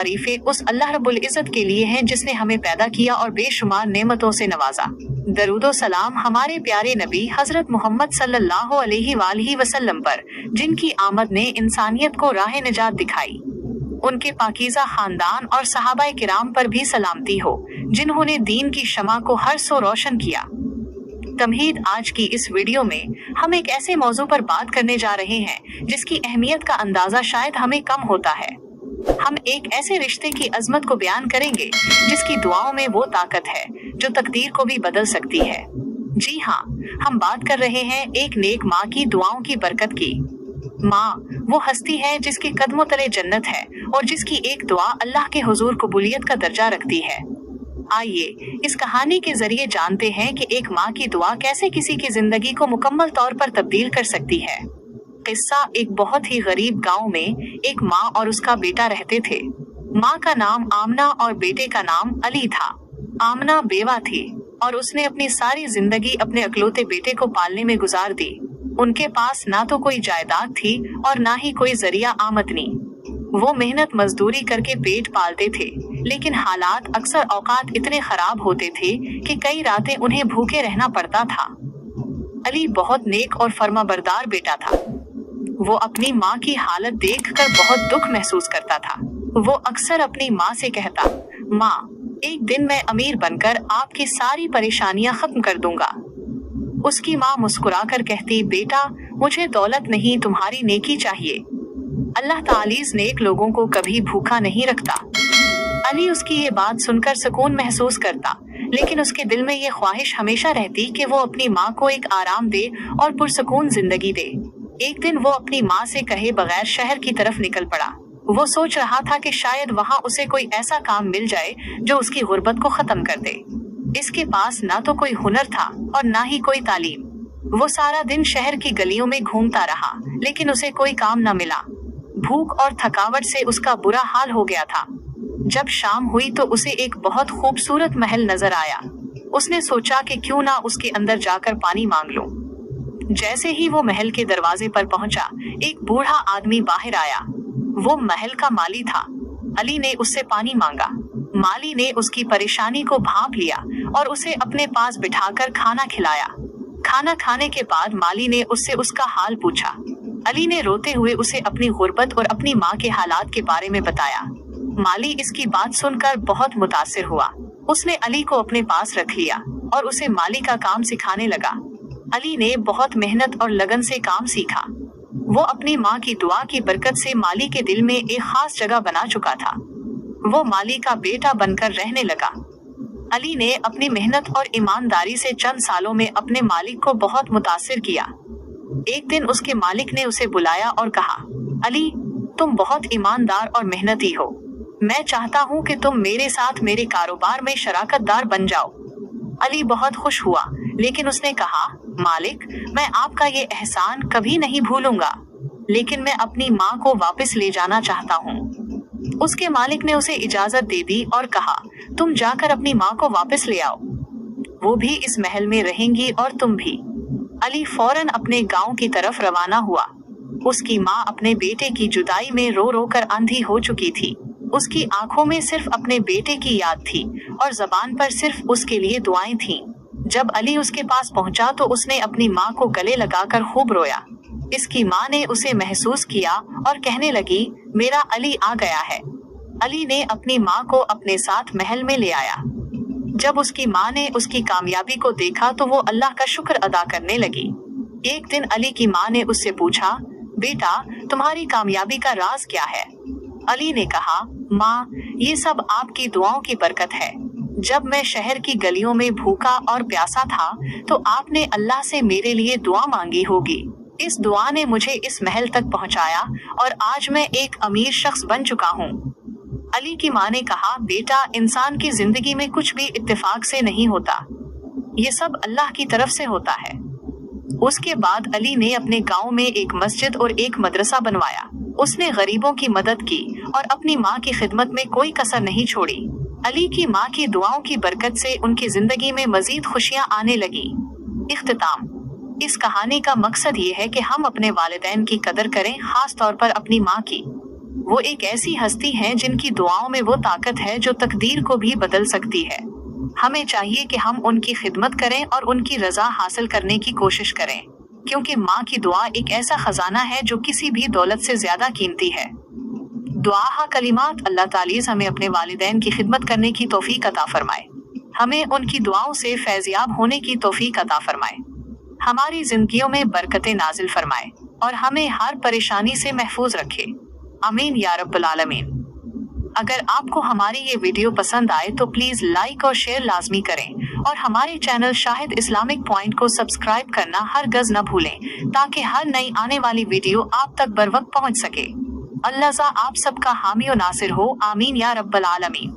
तारीफें उस अल्लाह रब्बुल इज़्ज़त के लिए हैं जिसने हमें पैदा किया और बेशुमार नेमतों से नवाजा। दरूदो सलाम हमारे प्यारे नबी हजरत मोहम्मद सल्लल्लाहु अलैहि वसल्लम पर, जिनकी आमद ने इंसानियत को राह निजात दिखाई। उनके पाकीज़ा खानदान और सहाबाए किराम पर भी सलामती हो, जिन्होंने दीन की शमा को हर सो रोशन किया। तमहीद आज की इस वीडियो में हम एक ऐसे मौजू पर बात करने जा रहे हैं जिसकी अहमियत का अंदाजा शायद हमें कम होता है। हम एक ऐसे रिश्ते की अजमत को बयान करेंगे जिसकी दुआओं में वो ताकत है जो तकदीर को भी बदल सकती है। जी हाँ, हम बात कर रहे हैं एक नेक माँ की दुआओं की बरकत की। माँ वो हस्ती है जिसके कदमों तले जन्नत है और जिसकी एक दुआ अल्लाह के हुजूर कबूलियत का दर्जा रखती है। आइए इस कहानी के जरिए जानते हैं कि एक माँ की दुआ कैसे किसी की जिंदगी को मुकम्मल तौर पर तब्दील कर सकती है। किस्सा, एक बहुत ही गरीब गांव में एक माँ और उसका बेटा रहते थे। माँ का नाम आमना और बेटे का नाम अली था। आमना बेवा थी और उसने अपनी सारी जिंदगी अपने अकलौते बेटे को पालने में गुजार दी। उनके पास ना तो कोई जायदाद थी और ना ही कोई जरिया आमदनी। वो मेहनत मजदूरी करके पेट पालते थे, लेकिन हालात अक्सर औकात इतने खराब होते थे कि कई रातें उन्हें भूखे रहना पड़ता था। अली बहुत नेक और फर्माबरदार बेटा था। वो अपनी माँ की हालत देखकर बहुत दुख महसूस करता था। वो अक्सर अपनी माँ से कहता, माँ, एक दिन मैं अमीर बनकर आपकी सारी परेशानियां खत्म कर दूंगा। उसकी माँ मुस्कुराकर कहती, बेटा, मुझे दौलत नहीं, तुम्हारी नेकी चाहिए। अल्लाह तालीज़ नेक लोगों को कभी भूखा नहीं रखता। अली उसकी ये बात सुनकर सुकून महसूस करता, लेकिन उसके दिल में ये ख्वाहिश हमेशा रहती कि वो अपनी माँ को एक आराम दे और पुरसुकून जिंदगी दे। एक दिन वो अपनी माँ से कहे बगैर शहर की तरफ निकल पड़ा। वो सोच रहा था कि शायद वहाँ उसे कोई ऐसा काम मिल जाए जो उसकी गुर्बत को खत्म कर दे। इसके पास ना तो कोई हुनर था और ना ही कोई तालीम। वो सारा दिन शहर की गलियों में घूमता रहा, लेकिन उसे कोई काम न मिला। भूख और थकावट से उसका बुरा हाल हो गया था। जब शाम हुई तो उसे एक बहुत खूबसूरत महल नजर आया। उसने सोचा कि क्यों ना उसके अंदर जाकर पानी मांग लूं। जैसे ही वो महल के दरवाजे पर पहुंचा, एक बूढ़ा आदमी बाहर आया। वो महल का माली था। अली ने उससे पानी मांगा। माली ने उसकी परेशानी को भांप लिया और उसे अपने पास बिठाकर खाना खिलाया। खाना खाने के बाद माली ने उससे उसका हाल पूछा। अली ने रोते हुए उसे अपनी गुर्बत और अपनी माँ के हालात के बारे में बताया। माली इसकी बात सुनकर बहुत मुतासिर हुआ। उसने अली को अपने पास रख लिया और उसे माली का काम सिखाने लगा। अली ने बहुत मेहनत और लगन से काम सीखा। वो अपनी माँ की दुआ की बरकत से माली के दिल में एक खास जगह बना चुका था। वो माली का बेटा बनकर रहने लगा। अली ने अपनी मेहनत और ईमानदारी से चंद सालों में अपने मालिक को बहुत मुतासिर किया। एक दिन उसके मालिक ने उसे बुलाया और कहा, अली, तुम बहुत ईमानदार और मेहनती हो। मैं चाहता हूँ कि तुम मेरे साथ मेरे कारोबार में शराकतदार बन जाओ। अली बहुत खुश हुआ, लेकिन उसने कहा, मालिक, मैं आपका ये एहसान कभी नहीं भूलूंगा, लेकिन मैं अपनी माँ को वापस ले जाना चाहता हूँ। उसके मालिक ने उसे इजाजत दे दी और कहा, तुम जाकर अपनी माँ को वापस ले आओ। वो भी इस महल में रहेंगी और तुम भी। अली फौरन अपने गांव की तरफ रवाना हुआ। उसकी माँ अपने बेटे की जुदाई में रो रो कर आंधी हो चुकी थी। उसकी आंखों में सिर्फ अपने बेटे की याद थी और जबान पर सिर्फ उसके लिए दुआएं थीं। जब अली उसके पास पहुंचा तो उसने अपनी माँ को गले लगाकर खूब रोया। इसकी माँ ने उसे महसूस किया और कहने लगी, मेरा अली आ गया है। अली ने अपनी माँ को अपने साथ महल में ले आया। जब उसकी माँ ने उसकी कामयाबी को देखा तो वो अल्लाह का शुक्र अदा करने लगी। एक दिन अली की माँ ने उससे पूछा, बेटा, तुम्हारी कामयाबी का राज क्या है? अली ने कहा, माँ, ये सब आपकी दुआओं की बरकत है। जब मैं शहर की गलियों में भूखा और प्यासा था तो आपने अल्लाह से मेरे लिए दुआ मांगी होगी। इस दुआ ने मुझे इस महल तक पहुंचाया और आज मैं एक अमीर शख्स बन चुका हूँ। अली की माँ ने कहा, बेटा, इंसान की जिंदगी में कुछ भी इत्तेफाक से नहीं होता, ये सब अल्लाह की तरफ से होता है। उसके बाद अली ने अपने गांव में एक मस्जिद और एक मदरसा बनवाया। उसने गरीबों की मदद की और अपनी माँ की खिदमत में कोई कसर नहीं छोड़ी। अली की माँ की दुआओं की बरकत से उनकी जिंदगी में मजीद खुशियाँ आने लगी। इख्तिताम, इस कहानी का मकसद ये है कि हम अपने वालिदैन की कदर करें, खास तौर पर अपनी माँ की। वो एक ऐसी हस्ती हैं जिनकी दुआओं में वो ताकत है जो तकदीर को भी बदल सकती है। हमें चाहिए कि हम उनकी खिदमत करें और उनकी रजा हासिल करने की कोशिश करें, क्योंकि माँ की दुआ एक ऐसा खजाना है जो किसी भी दौलत से ज्यादा कीमती है। दुआ कलिमात। अल्लाह तालीज़ हमें अपने वालिदैन की खिदमत करने की तौफीक अता फरमाए, हमें उनकी दुआओं से फैज़याब होने की तौफीक अता फरमाए, हमारी जिंदगियों में बरकतें नाजिल फरमाए और हमें हर परेशानी से महफूज रखे। आमीन या रब्बल आलमीन। अगर आपको हमारी ये वीडियो पसंद आए तो प्लीज लाइक और शेयर लाजमी करें और हमारे चैनल शाहिद इस्लामिक पॉइंट को सब्सक्राइब करना हरगज न भूलें, ताकि हर नई आने वाली वीडियो आप तक बर वक्त पहुँच सके। अल्लाह आप सबका हामी और नासिर हो। आमीन या रब्बल आलमीन।